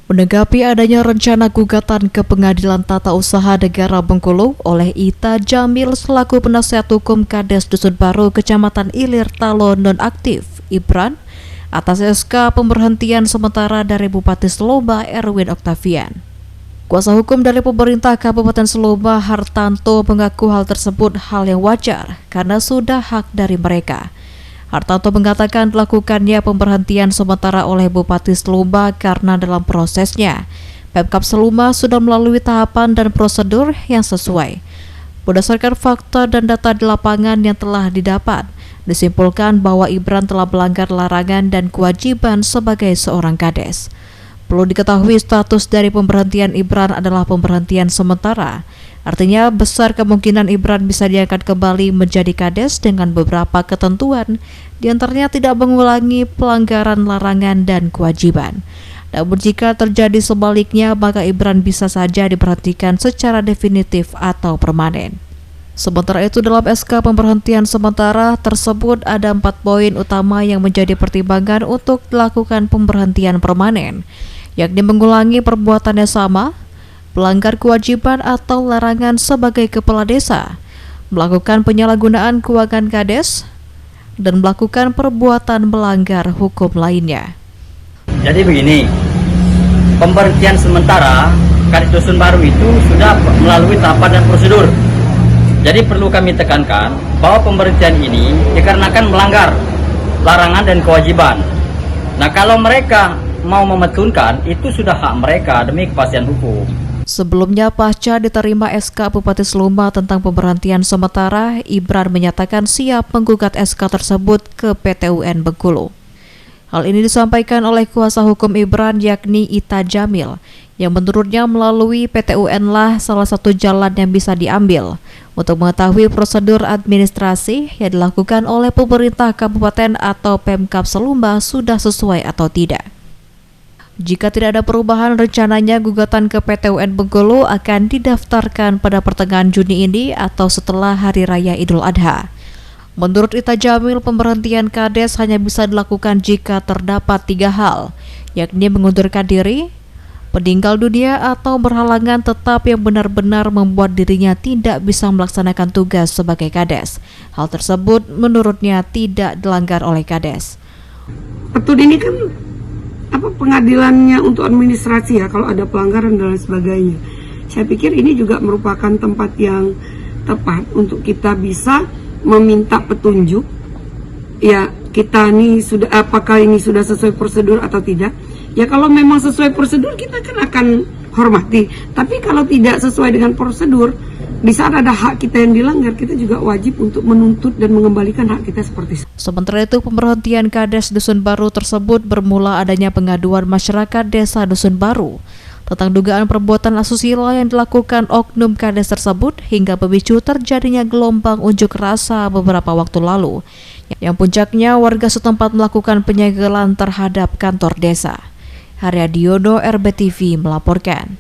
Menanggapi adanya rencana gugatan ke Pengadilan Tata Usaha Negara Bengkulu oleh Ita Jamil selaku penasihat hukum Kades Dusun Baru Kecamatan Ilir Talo nonaktif Ibran atas SK pemberhentian sementara dari Bupati Selomba Erwin Oktavian. Kuasa hukum dari pemerintah Kabupaten Selomba Hartanto mengaku hal tersebut hal yang wajar karena sudah hak dari mereka. Hartanto mengatakan dilakukannya pemberhentian sementara oleh Bupati Selomba karena dalam prosesnya Pemkab Selomba sudah melalui tahapan dan prosedur yang sesuai. Berdasarkan fakta dan data di lapangan yang telah didapat, disimpulkan bahwa Ibran telah melanggar larangan dan kewajiban sebagai seorang kades. Perlu diketahui status dari pemberhentian Ibran adalah pemberhentian sementara. Artinya besar kemungkinan Ibran bisa diangkat kembali menjadi kades dengan beberapa ketentuan, diantaranya tidak mengulangi pelanggaran larangan dan kewajiban. Namun jika terjadi sebaliknya, maka Ibran bisa saja diberhentikan secara definitif atau permanen. Sementara itu dalam SK pemberhentian sementara tersebut ada 4 poin utama yang menjadi pertimbangan untuk dilakukan pemberhentian permanen, yakni mengulangi perbuatan yang sama, pelanggar kewajiban atau larangan sebagai kepala desa, melakukan penyalahgunaan keuangan kades, dan melakukan perbuatan melanggar hukum lainnya. Jadi begini, pemberhentian sementara Kades Dusun Baru itu sudah melalui tahapan dan prosedur. Jadi perlu kami tekankan bahwa pemberhentian ini dikarenakan melanggar larangan dan kewajiban. Nah, kalau mereka mau memetunkan, itu sudah hak mereka demi kepastian hukum. Sebelumnya, pasca diterima SK Bupati Selomba tentang pemberhentian sementara, Ibran menyatakan siap menggugat SK tersebut ke PT UN Bengkulu. Hal ini disampaikan oleh kuasa hukum Ibran yakni Ita Jamil, yang menurutnya melalui PT UN lah salah satu jalan yang bisa diambil untuk mengetahui prosedur administrasi yang dilakukan oleh pemerintah kabupaten atau Pemkab Selomba sudah sesuai atau tidak. Jika tidak ada perubahan, rencananya gugatan ke PT UN Bengkulu akan didaftarkan pada pertengahan Juni ini atau setelah Hari Raya Idul Adha. Menurut Ita Jamil, pemberhentian kades hanya bisa dilakukan jika terdapat 3 hal, yakni mengundurkan diri, meninggal dunia, atau berhalangan tetap yang benar-benar membuat dirinya tidak bisa melaksanakan tugas sebagai kades. Hal tersebut menurutnya tidak dilanggar oleh kades. Petun ini kan pengadilannya untuk administrasi ya, kalau ada pelanggaran dan lain sebagainya. Saya pikir ini juga merupakan tempat yang tepat untuk kita bisa meminta petunjuk. Ya, kita ini sudah, apakah ini sudah sesuai prosedur atau tidak? Ya, kalau memang sesuai prosedur kita kan akan hormati. Tapi kalau tidak sesuai dengan prosedur, di saat ada hak kita yang dilanggar, kita juga wajib untuk menuntut dan mengembalikan hak kita seperti itu. Sementara itu, pemberhentian Kades Dusun Baru tersebut bermula adanya pengaduan masyarakat Desa Dusun Baru tentang dugaan perbuatan asusila yang dilakukan oknum Kades tersebut hingga pemicu terjadinya gelombang unjuk rasa beberapa waktu lalu, yang puncaknya warga setempat melakukan penyegelan terhadap kantor desa. Haryadiono, RBTV melaporkan.